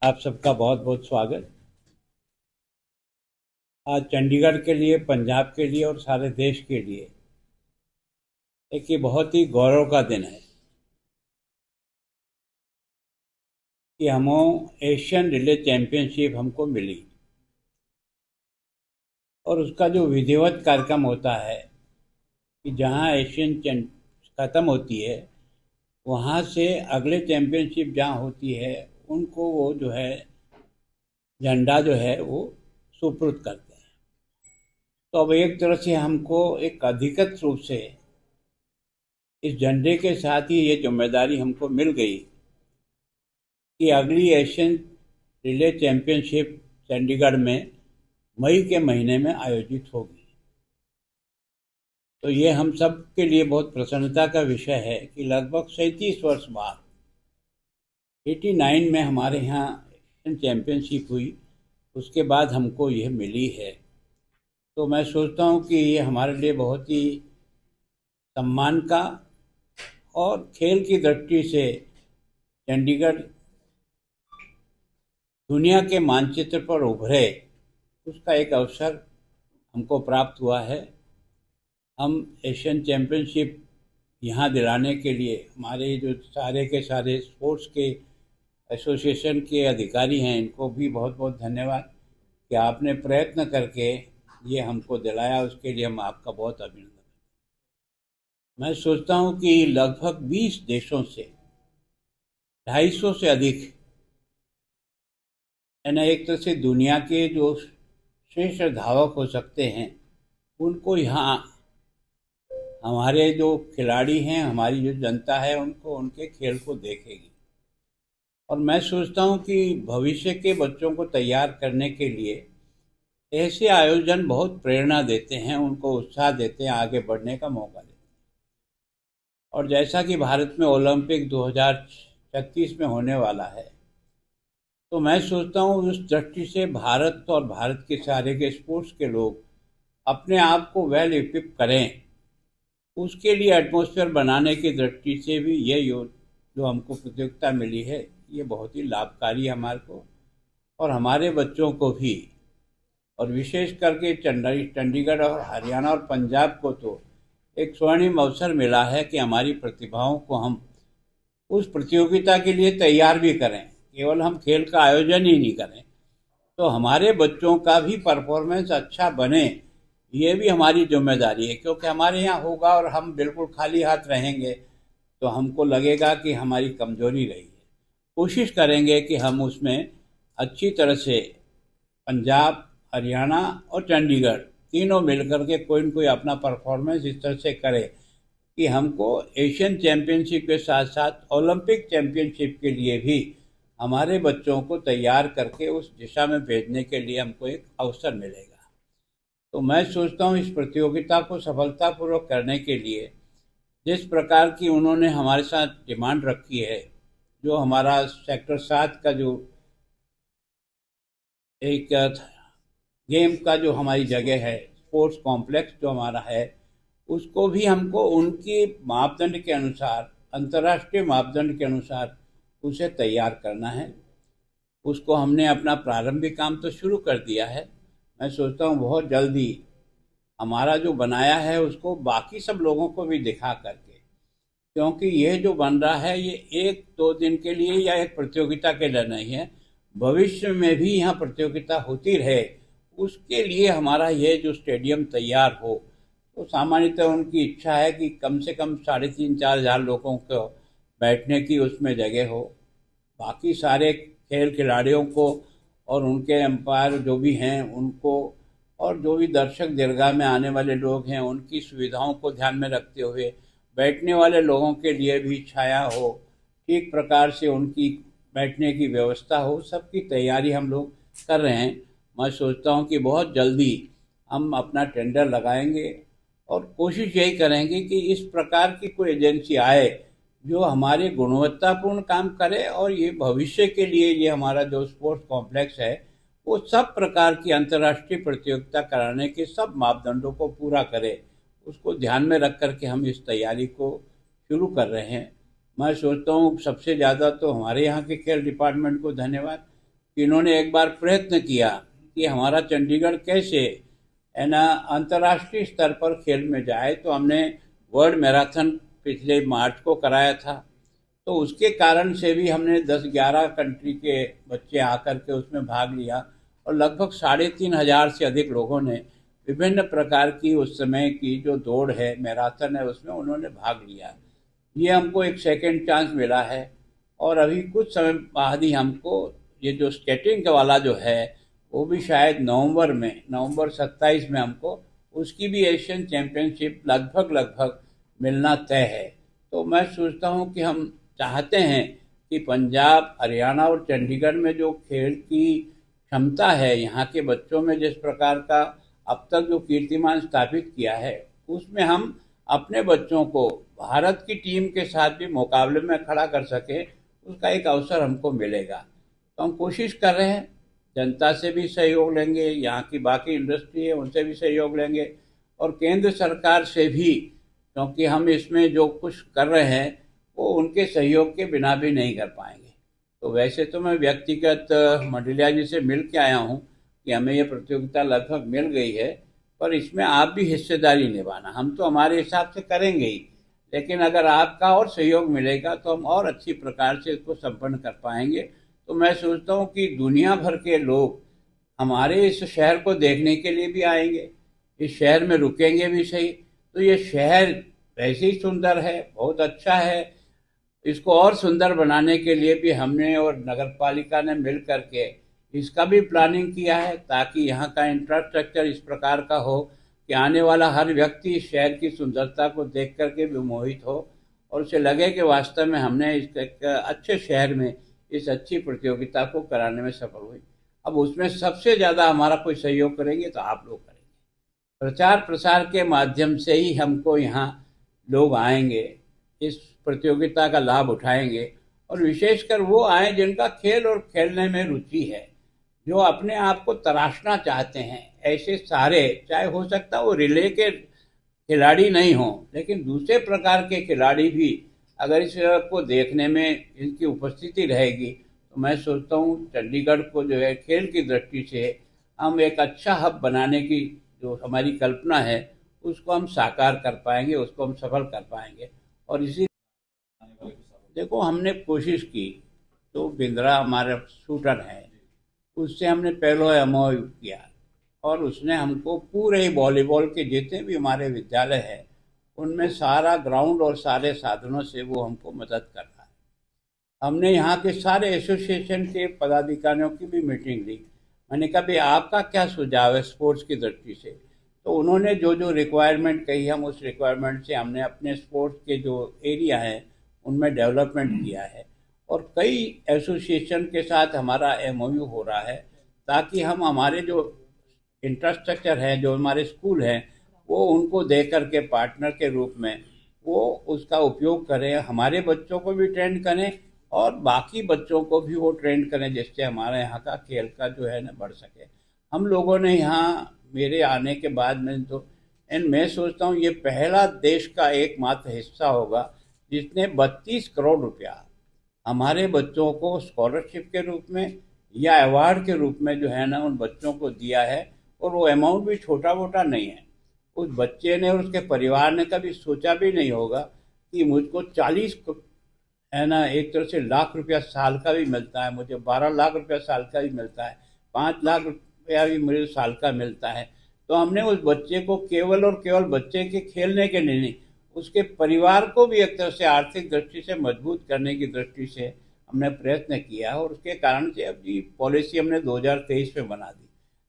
आप सबका बहुत बहुत स्वागत। आज चंडीगढ़ के लिए, पंजाब के लिए और सारे देश के लिए एक ये बहुत ही गौरव का दिन है कि एशियन रिले चैंपियनशिप हमको मिली। और उसका जो विधिवत कार्यक्रम होता है कि जहां खत्म होती है, वहां से अगले चैंपियनशिप जहां होती है, उनको वो जो है झंडा जो है वो सुपुर्द करते हैं। तो अब एक तरह से हमको एक अधिकृत रूप से इस झंडे के साथ ही ये जिम्मेदारी हमको मिल गई कि अगली एशियन रिले चैंपियनशिप चंडीगढ़ में मई के महीने में आयोजित होगी। तो ये हम सब के लिए बहुत प्रसन्नता का विषय है कि लगभग 37 वर्ष बाद 89 में हमारे यहाँ एशियन चैंपियनशिप हुई, उसके बाद हमको यह मिली है। तो मैं सोचता हूँ कि ये हमारे लिए बहुत ही सम्मान का और खेल की दृष्टि से चंडीगढ़ दुनिया के मानचित्र पर उभरे, उसका एक अवसर हमको प्राप्त हुआ है। हम एशियन चैंपियनशिप यहाँ दिलाने के लिए हमारे जो सारे के सारे स्पोर्ट्स के एसोसिएशन के अधिकारी हैं, इनको भी बहुत बहुत धन्यवाद कि आपने प्रयत्न करके ये हमको दिलाया। उसके लिए हम आपका बहुत अभिनंदन। मैं सोचता हूँ कि लगभग 20 देशों से 250 से अधिक, यानी एक तरह से दुनिया के जो श्रेष्ठ धावक हो सकते हैं, उनको यहाँ हमारे जो खिलाड़ी हैं, हमारी जो जनता है, उनको उनके खेल को देखेगी। और मैं सोचता हूँ कि भविष्य के बच्चों को तैयार करने के लिए ऐसे आयोजन बहुत प्रेरणा देते हैं, उनको उत्साह देते हैं, आगे बढ़ने का मौका देते हैं। और जैसा कि भारत में ओलंपिक 2036 में होने वाला है, तो मैं सोचता हूँ उस दृष्टि से भारत और भारत के सारे के स्पोर्ट्स के लोग अपने आप को वेल इक्विप करें। उसके लिए एटमॉस्फेयर बनाने की दृष्टि से भी ये जो हमको प्रतियोगिता मिली है, ये बहुत ही लाभकारी है हमारे को और हमारे बच्चों को भी। और विशेष करके चंडीगढ़ और हरियाणा और पंजाब को तो एक स्वर्णिम अवसर मिला है कि हमारी प्रतिभाओं को हम उस प्रतियोगिता के लिए तैयार भी करें। केवल हम खेल का आयोजन ही नहीं करें, तो हमारे बच्चों का भी परफॉर्मेंस अच्छा बने, ये भी हमारी जिम्मेदारी है। क्योंकि हमारे यहाँ होगा और हम बिल्कुल खाली हाथ रहेंगे तो हमको लगेगा कि हमारी कमजोरी रही है। कोशिश करेंगे कि हम उसमें अच्छी तरह से पंजाब, हरियाणा और चंडीगढ़ तीनों मिलकर के कोई न कोई अपना परफॉर्मेंस इस तरह से करे कि हमको एशियन चैंपियनशिप के साथ साथ ओलंपिक चैंपियनशिप के लिए भी हमारे बच्चों को तैयार करके उस दिशा में भेजने के लिए हमको एक अवसर मिलेगा। तो मैं सोचता हूँ इस प्रतियोगिता को सफलतापूर्वक करने के लिए जिस प्रकार की उन्होंने हमारे साथ डिमांड रखी है, जो हमारा सेक्टर 7 का जो एक गेम का जो हमारी जगह है, स्पोर्ट्स कॉम्प्लेक्स जो हमारा है, उसको भी हमको उनके मापदंड के अनुसार, अंतर्राष्ट्रीय मापदंड के अनुसार उसे तैयार करना है। उसको हमने अपना प्रारंभिक काम तो शुरू कर दिया है। मैं सोचता हूँ बहुत जल्दी हमारा जो बनाया है उसको बाकी सब लोगों को भी दिखा करके, क्योंकि ये जो बन रहा है ये एक दो दिन के लिए या एक प्रतियोगिता के लिए नहीं है, भविष्य में भी यहाँ प्रतियोगिता होती रहे, उसके लिए हमारा ये जो स्टेडियम तैयार हो। तो सामान्यतः उनकी इच्छा है कि कम से कम 3,500-4,000 लोगों को बैठने की उसमें जगह हो। बाकी सारे खेल खिलाड़ियों को और उनके एम्पायर जो भी हैं उनको, और जो भी दर्शक दीर्घा में आने वाले लोग हैं, उनकी सुविधाओं को ध्यान में रखते हुए बैठने वाले लोगों के लिए भी छाया हो, ठीक प्रकार से उनकी बैठने की व्यवस्था हो, सबकी तैयारी हम लोग कर रहे हैं। मैं सोचता हूँ कि बहुत जल्दी हम अपना टेंडर लगाएंगे और कोशिश यही करेंगे कि इस प्रकार की कोई एजेंसी आए जो हमारे गुणवत्तापूर्ण काम करे और ये भविष्य के लिए ये हमारा जो स्पोर्ट्स कॉम्प्लेक्स है वो सब प्रकार की अंतर्राष्ट्रीय प्रतियोगिता कराने के सब मापदंडों को पूरा करे। उसको ध्यान में रख करके हम इस तैयारी को शुरू कर रहे हैं। मैं सोचता हूँ सबसे ज़्यादा तो हमारे यहाँ के खेल डिपार्टमेंट को धन्यवाद, कि इन्होंने एक बार प्रयत्न किया कि हमारा चंडीगढ़ कैसे है ना अंतर्राष्ट्रीय स्तर पर खेल में जाए। तो हमने वर्ल्ड मैराथन पिछले मार्च को कराया था। तो उसके कारण से भी हमने 10-11 कंट्री के बच्चे आकर के उसमें भाग लिया और लगभग 3,500 से अधिक लोगों ने विभिन्न प्रकार की उस समय की जो दौड़ है मैराथन है उसमें उन्होंने भाग लिया। ये हमको एक सेकंड चांस मिला है और अभी कुछ समय बाद ही हमको ये जो स्केटिंग वाला जो है वो भी शायद नवंबर 27 में हमको उसकी भी एशियन चैम्पियनशिप लगभग लगभग मिलना तय है। तो मैं सोचता हूँ कि हम चाहते हैं कि पंजाब, हरियाणा और चंडीगढ़ में जो खेल की क्षमता है, यहाँ के बच्चों में जिस प्रकार का अब तक जो कीर्तिमान स्थापित किया है, उसमें हम अपने बच्चों को भारत की टीम के साथ भी मुकाबले में खड़ा कर सके, उसका एक अवसर हमको मिलेगा। तो हम कोशिश कर रहे हैं, जनता से भी सहयोग लेंगे, यहाँ की बाकी इंडस्ट्री है उनसे भी सहयोग लेंगे और केंद्र सरकार से भी, क्योंकि हम इसमें जो कुछ कर रहे हैं वो उनके सहयोग के बिना भी नहीं कर पाएंगे। तो वैसे तो मैं व्यक्तिगत मंडलिया जी से मिल के आया हूँ कि हमें ये प्रतियोगिता लगभग मिल गई है, पर इसमें आप भी हिस्सेदारी निभाना। हम तो हमारे हिसाब से करेंगे ही, लेकिन अगर आपका और सहयोग मिलेगा तो हम और अच्छी प्रकार से इसको संपन्न कर पाएंगे। तो मैं सोचता हूँ कि दुनिया भर के लोग हमारे इस शहर को देखने के लिए भी आएंगे, इस शहर में रुकेंगे भी सही। तो ये शहर वैसे ही सुंदर है, बहुत अच्छा है। इसको और सुंदर बनाने के लिए भी हमने और नगर पालिका ने मिल करके इसका भी प्लानिंग किया है, ताकि यहाँ का इंफ्रास्ट्रक्चर इस प्रकार का हो कि आने वाला हर व्यक्ति इस शहर की सुंदरता को देख करके भी मोहित हो और उसे लगे कि वास्तव में हमने इस एक अच्छे शहर में इस अच्छी प्रतियोगिता को कराने में सफल हुई। अब उसमें सबसे ज़्यादा हमारा कोई सहयोग करेंगे तो आप लोग करेंगे। प्रचार प्रसार के माध्यम से ही हमको यहाँ लोग आएंगे, इस प्रतियोगिता का लाभ उठाएंगे और विशेषकर वो आए जिनका खेल और खेलने में रुचि है, जो अपने आप को तराशना चाहते हैं। ऐसे सारे, चाहे हो सकता है वो रिले के खिलाड़ी नहीं हों, लेकिन दूसरे प्रकार के खिलाड़ी भी अगर इस को देखने में इनकी उपस्थिति रहेगी तो मैं सोचता हूँ चंडीगढ़ को जो है खेल की दृष्टि से हम एक अच्छा हब बनाने की जो हमारी कल्पना है उसको हम साकार कर पाएंगे, उसको हम सफल कर पाएंगे। और इसी देखो हमने कोशिश की, तो बिंद्रा हमारा शूटर है, उससे हमने पहले एमओयू किया और उसने हमको पूरे ही वॉलीबॉल के जितने भी हमारे विद्यालय हैं उनमें सारा ग्राउंड और सारे साधनों से वो हमको मदद कर रहा है। हमने यहाँ के सारे एसोसिएशन के पदाधिकारियों की भी मीटिंग ली। मैंने कहा भाई आपका क्या सुझाव है स्पोर्ट्स की दृष्टि से, तो उन्होंने जो जो रिक्वायरमेंट कही हम उस रिक्वायरमेंट से हमने अपने स्पोर्ट्स के जो एरिया हैं उनमें डेवलपमेंट किया है और कई एसोसिएशन के साथ हमारा एमओयू हो रहा है, ताकि हम हमारे जो इंफ्रास्ट्रक्चर है, जो हमारे स्कूल हैं, वो उनको दे करके पार्टनर के रूप में वो उसका उपयोग करें, हमारे बच्चों को भी ट्रेंड करें और बाकी बच्चों को भी वो ट्रेंड करें, जिससे हमारे यहाँ का खेल का जो है ना बढ़ सके। हम लोगों ने यहाँ मेरे आने के बाद में तो मैं सोचता हूँ ये पहला देश का एकमात्र हिस्सा होगा जिसने 32 करोड़ रुपया हमारे बच्चों को स्कॉलरशिप के रूप में या अवार्ड के रूप में जो है ना उन बच्चों को दिया है। और वो अमाउंट भी छोटा मोटा नहीं है। उस बच्चे ने और उसके परिवार ने कभी सोचा भी नहीं होगा कि मुझको 40 है ना एक तरह से लाख रुपया साल का भी मिलता है, मुझे 12 लाख रुपया साल का भी मिलता है, 5 लाख रुपया भी मुझे साल का मिलता है। तो हमने उस बच्चे को केवल और केवल बच्चे के खेलने के लिए नहीं, उसके परिवार को भी एक तरह से आर्थिक दृष्टि से मजबूत करने की दृष्टि से हमने प्रयत्न किया और उसके कारण से अब ये पॉलिसी हमने 2023 में बना दी।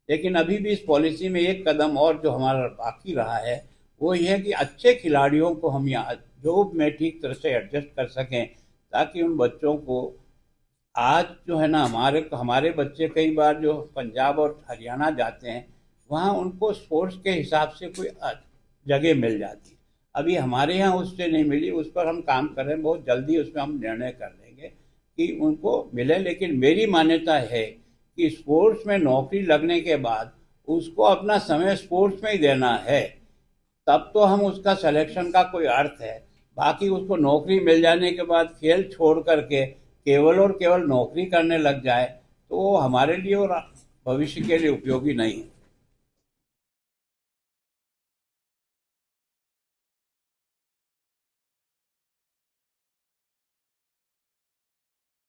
लेकिन अभी भी इस पॉलिसी में एक कदम और जो हमारा बाकी रहा है वो ये है कि अच्छे खिलाड़ियों को हम यहाँ जॉब में ठीक तरह से एडजस्ट कर सकें, ताकि उन बच्चों को आज जो है ना हमारे बच्चे कई बार जो पंजाब और हरियाणा जाते हैं वहाँ उनको स्पोर्ट्स के हिसाब से कोई जगह मिल जाती है। अभी हमारे यहाँ उससे नहीं मिली, उस पर हम काम कर रहे हैं, बहुत जल्दी उसमें हम निर्णय कर लेंगे कि उनको मिले। लेकिन मेरी मान्यता है कि स्पोर्ट्स में नौकरी लगने के बाद उसको अपना समय स्पोर्ट्स में ही देना है, तब तो हम उसका सिलेक्शन का कोई अर्थ है। बाकी उसको नौकरी मिल जाने के बाद खेल छोड़ करके केवल और केवल नौकरी करने लग जाए तो वो हमारे लिए और भविष्य के लिए उपयोगी नहीं है।